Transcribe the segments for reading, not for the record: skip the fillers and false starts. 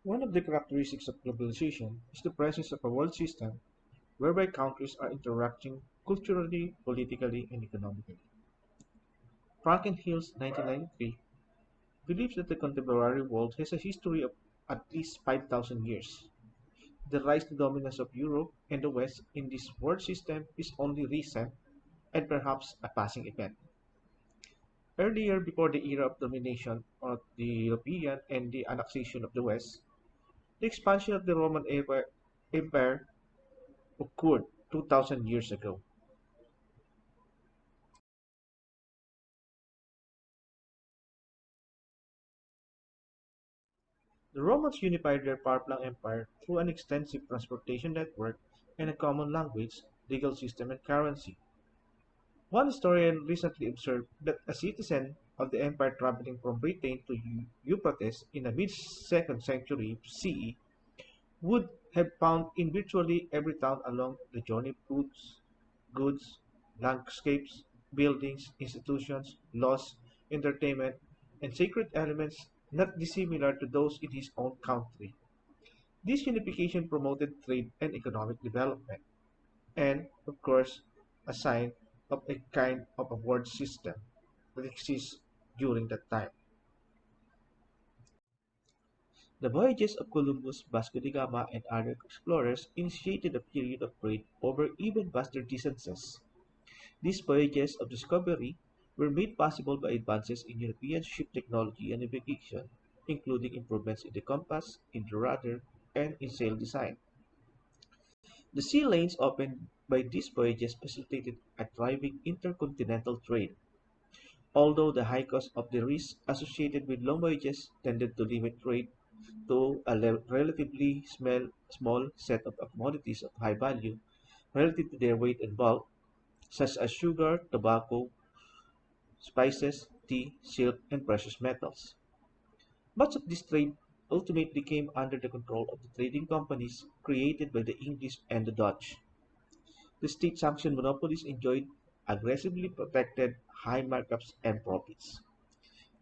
One of the characteristics of globalization is the presence of a world system whereby countries are interacting culturally, politically, and economically. Frankenhill's 1993 believes that the contemporary world has a history of at least 5,000 years. The rise to dominance of Europe and the West in this world system is only recent and perhaps a passing event. Earlier, before the era of domination of the European and the annexation of the West, the expansion of the Roman Empire occurred 2,000 years ago. The Romans unified their far-flung empire through an extensive transportation network and a common language, legal system, and currency. One historian recently observed that a citizen of the empire traveling from Britain to Euphrates in the mid-2nd century CE would have found in virtually every town along the journey goods, landscapes, buildings, institutions, laws, entertainment, and sacred elements not dissimilar to those in his own country. This unification promoted trade and economic development, and, of course, a sign of a kind of a world system that exists during that time. The voyages of Columbus, Vasco da Gama, and other explorers initiated a period of trade over even vaster distances. These voyages of discovery were made possible by advances in European ship technology and navigation, including improvements in the compass, in the rudder, and in sail design. The sea lanes opened by these voyages facilitated a thriving intercontinental trade, although the high cost of the risk associated with long voyages tended to limit trade to a relatively small set of commodities of high value relative to their weight and bulk, such as sugar, tobacco, spices, tea, silk, and precious metals. Much of this trade ultimately came under the control of the trading companies created by the English and the Dutch. The state-sanctioned monopolies enjoyed aggressively protected high markups and profits.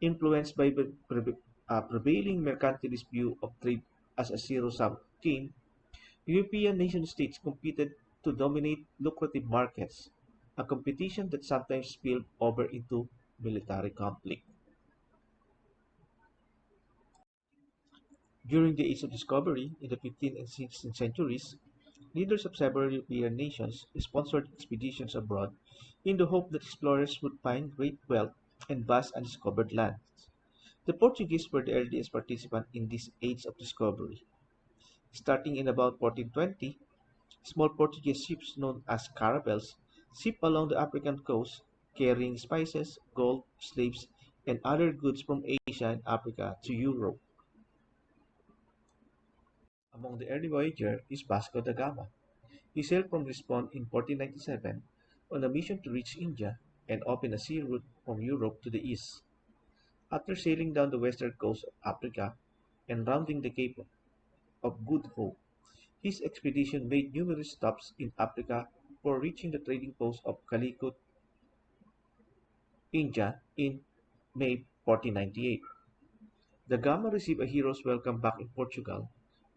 Influenced by the prevailing mercantilist view of trade as a zero-sum game, European nation-states competed to dominate lucrative markets, a competition that sometimes spilled over into military conflict. During the Age of Discovery in the 15th and 16th centuries, leaders of several European nations sponsored expeditions abroad in the hope that explorers would find great wealth and vast undiscovered lands. The Portuguese were the earliest participant in this age of discovery. Starting in about 1420, small Portuguese ships known as caravels shipped along the African coast, carrying spices, gold, slaves, and other goods from Asia and Africa to Europe. Among the early voyagers is Vasco da Gama. He sailed from Lisbon in 1497 on a mission to reach India and open a sea route from Europe to the east. After sailing down the western coast of Africa and rounding the Cape of Good Hope, his expedition made numerous stops in Africa before reaching the trading post of Calicut, India in May 1498. Da Gama received a hero's welcome back in Portugal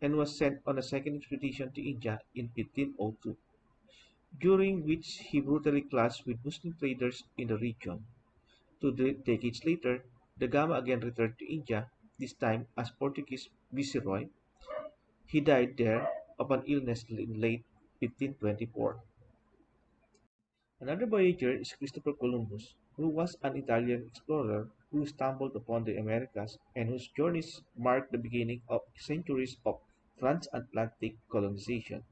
and was sent on a second expedition to India in 1502, during which he brutally clashed with Muslim traders in the region. Decades later, Da Gama again returned to India, this time as Portuguese viceroy. He died there of an illness in late 1524. Another voyager is Christopher Columbus, who was an Italian explorer who stumbled upon the Americas and whose journeys marked the beginning of centuries of transatlantic colonization.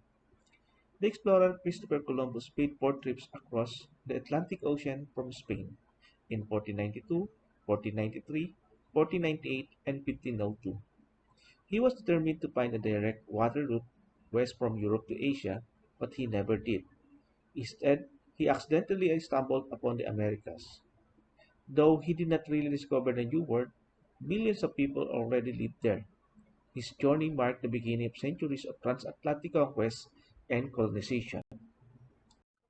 The explorer Christopher Columbus made four trips across the Atlantic Ocean from Spain in 1492, 1493, 1498, and 1502. He was determined to find a direct water route west from Europe to Asia, but he never did. Instead, he accidentally stumbled upon the Americas. Though he did not really discover the New World, millions of people already lived there. His journey marked the beginning of centuries of transatlantic conquest and colonization.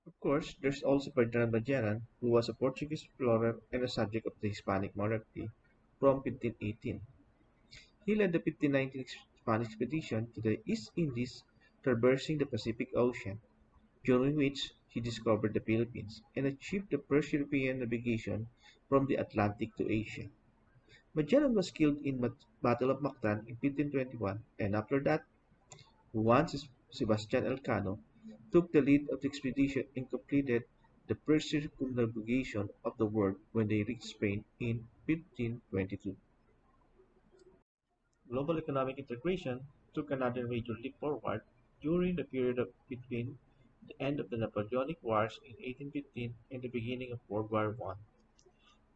Of course, there's also Ferdinand Magellan, who was a Portuguese explorer and a subject of the Hispanic monarchy from 1518. He led the 1519 Spanish expedition to the East Indies, traversing the Pacific Ocean, during which he discovered the Philippines and achieved the first European navigation from the Atlantic to Asia. Magellan was killed in Battle of Mactan in 1521, and after that, Juan Sebastian Elcano took the lead of the expedition and completed the first circumnavigation of the world when they reached Spain in 1522. Global economic integration took another major leap forward during the period between the end of the Napoleonic Wars in 1815 and the beginning of World War I.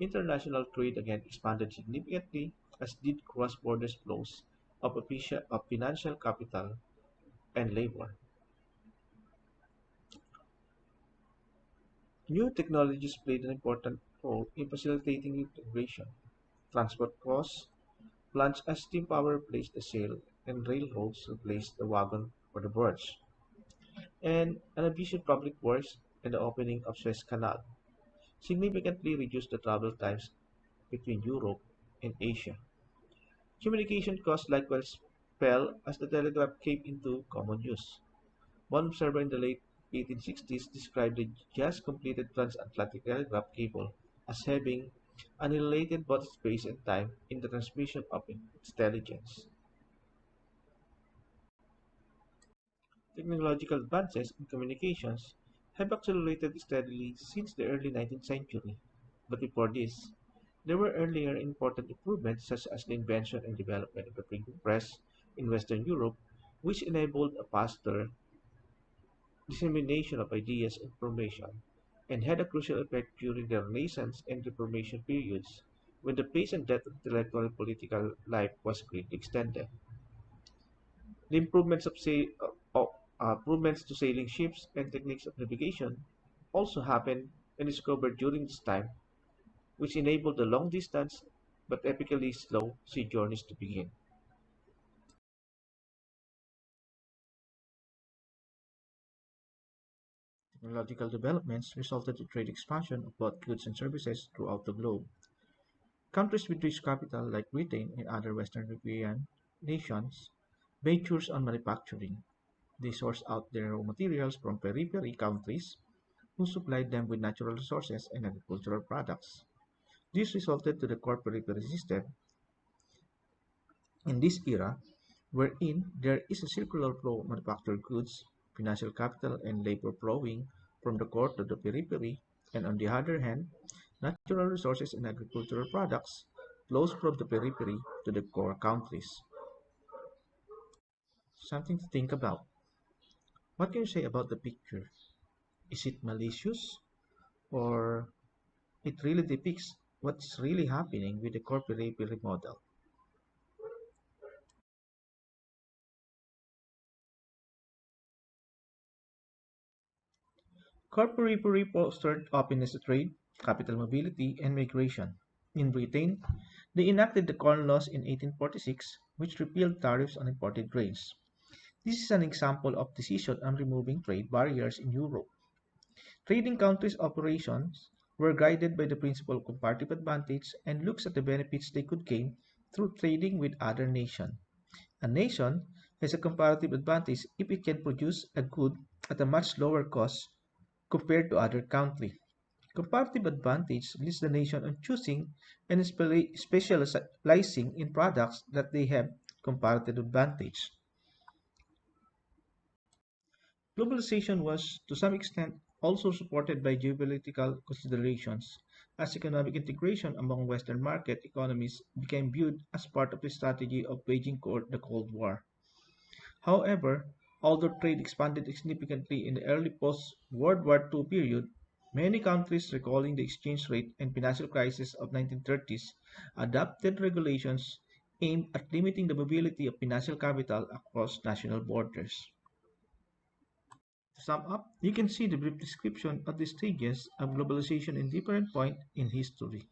International trade again expanded significantly, as did cross-border flows of financial capital and labor. New technologies played an important role in facilitating integration. Transport costs plunged as steam power replaced the sail and railroads replaced the wagon for the barge. And an ambitious public works and the opening of Suez Canal significantly reduced the travel times between Europe and Asia. Communication costs likewise fell as the telegraph came into common use. One observer in the late 1860s described the just completed transatlantic telegraph cable as having annihilated both space and time in the transmission of intelligence. Technological advances in communications have accelerated steadily since the early 19th century, but before this, there were earlier important improvements such as the invention and development of the printing press in Western Europe, which enabled a faster dissemination of ideas and information, and had a crucial effect during the Renaissance and Reformation periods, when the pace and depth of intellectual and political life was greatly extended. The improvements to sailing ships and techniques of navigation also happened and discovered during this time, which enabled the long distance but epically slow sea journeys to begin. Technological developments resulted in trade expansion of both goods and services throughout the globe. Countries with rich capital like Britain and other Western European nations made tours on manufacturing. They sourced out their raw materials from periphery countries who supplied them with natural resources and agricultural products. This resulted to the core periphery system in this era, wherein there is a circular flow of manufactured goods, financial capital, and labor flowing from the core to the periphery, and on the other hand, natural resources and agricultural products flows from the periphery to the core countries. Something to think about. What can you say about the picture? Is it malicious, or it really depicts what's really happening with the core periphery model? Core periphery fostered openness to trade, capital mobility, and migration. In Britain, they enacted the Corn Laws in 1846, which repealed tariffs on imported grains. This is an example of decision on removing trade barriers in Europe. Trading countries' operations were guided by the principle of comparative advantage and looks at the benefits they could gain through trading with other nations. A nation has a comparative advantage if it can produce a good at a much lower cost compared to other countries. Comparative advantage leads the nation on choosing and specializing in products that they have comparative advantage. Globalization was, to some extent, also supported by geopolitical considerations, as economic integration among Western market economies became viewed as part of the strategy of waging the Cold War. However, although trade expanded significantly in the early post-World War II period, many countries recalling the exchange rate and financial crisis of 1930s adopted regulations aimed at limiting the mobility of financial capital across national borders. To sum up, you can see the brief description of the stages of globalization in different points in history.